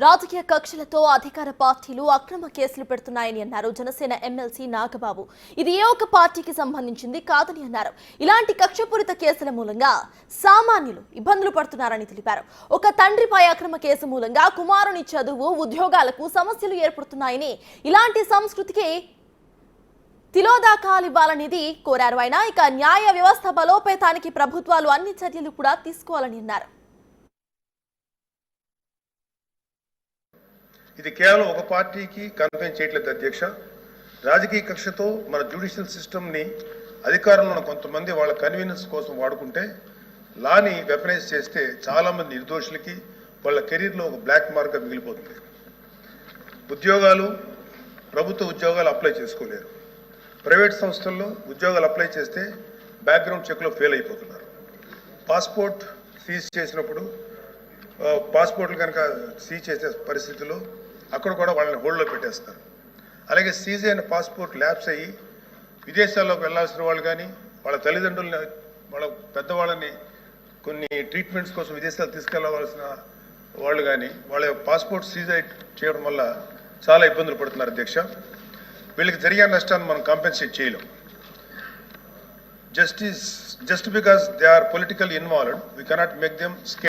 రాజకీయ కక్షలతో అధికార పార్టీలు అక్రమ కేసులు పెడుతున్నాయని అన్నారు జనసేన ఎమ్మెల్సీ నాగబాబు. ఇది ఏ ఒక్క పార్టీకి సంబంధించింది కాదని అన్నారు. ఇలాంటి కక్షపూరిత కేసుల మూలంగా సామాన్యులు ఇబ్బందులు పడుతున్నారని తెలిపారు. ఒక తండ్రిపై అక్రమ కేసు మూలంగా కుమారుని చదువు, ఉద్యోగాలకు సమస్యలు ఏర్పడుతున్నాయని, ఇలాంటి సంస్కృతికి తిలోదాకాలివ్వాలనేది కోరారు ఆయన. ఇక న్యాయ వ్యవస్థ బలోపేతానికి ప్రభుత్వాలు అన్ని చర్యలు కూడా తీసుకోవాలని అన్నారు. ఇది కేవలం ఒక పార్టీకి కన్ఫైన్ చేయట్లేదు అధ్యక్ష. రాజకీయ కక్షతో మన జ్యుడిషియల్ సిస్టమ్ని అధికారంలో కొంతమంది వాళ్ళ కన్వీనియన్స్ కోసం వాడుకుంటే, లాని వెపనైజ్ చేస్తే చాలామంది నిర్దోషులకి వాళ్ళ కెరీర్లో ఒక బ్లాక్ మార్క్గా మిగిలిపోతుంది. ఉద్యోగాలు, ప్రభుత్వ ఉద్యోగాలు అప్లై చేసుకోలేరు. ప్రైవేట్ సంస్థల్లో ఉద్యోగాలు అప్లై చేస్తే బ్యాక్గ్రౌండ్ చెక్లో ఫెయిల్ అయిపోతున్నారు. పాస్పోర్ట్ సీజ్ చేసినప్పుడు పాస్పోర్ట్లు కనుక సీజ్ చేసే పరిస్థితుల్లో అక్కడ కూడా వాళ్ళని హోల్డ్లో పెట్టేస్తారు. అలాగే సీజ్ అయిన పాస్పోర్ట్ ల్యాప్స్ అయ్యి విదేశాల్లోకి వెళ్లాల్సిన వాళ్ళు కానీ, వాళ్ళ తల్లిదండ్రులని, వాళ్ళ పెద్దవాళ్ళని కొన్ని ట్రీట్మెంట్స్ కోసం విదేశాలు తీసుకెళ్లవలసిన వాళ్ళు కానీ వాళ్ళ పాస్పోర్ట్ సీజ్ చేయడం వల్ల చాలా ఇబ్బందులు పడుతున్నారు అధ్యక్ష. వీళ్ళకి జరిగే నష్టాన్ని మనం కాంపెన్సేట్ చేయలేం. Just because they are political involved, we cannot make them scare.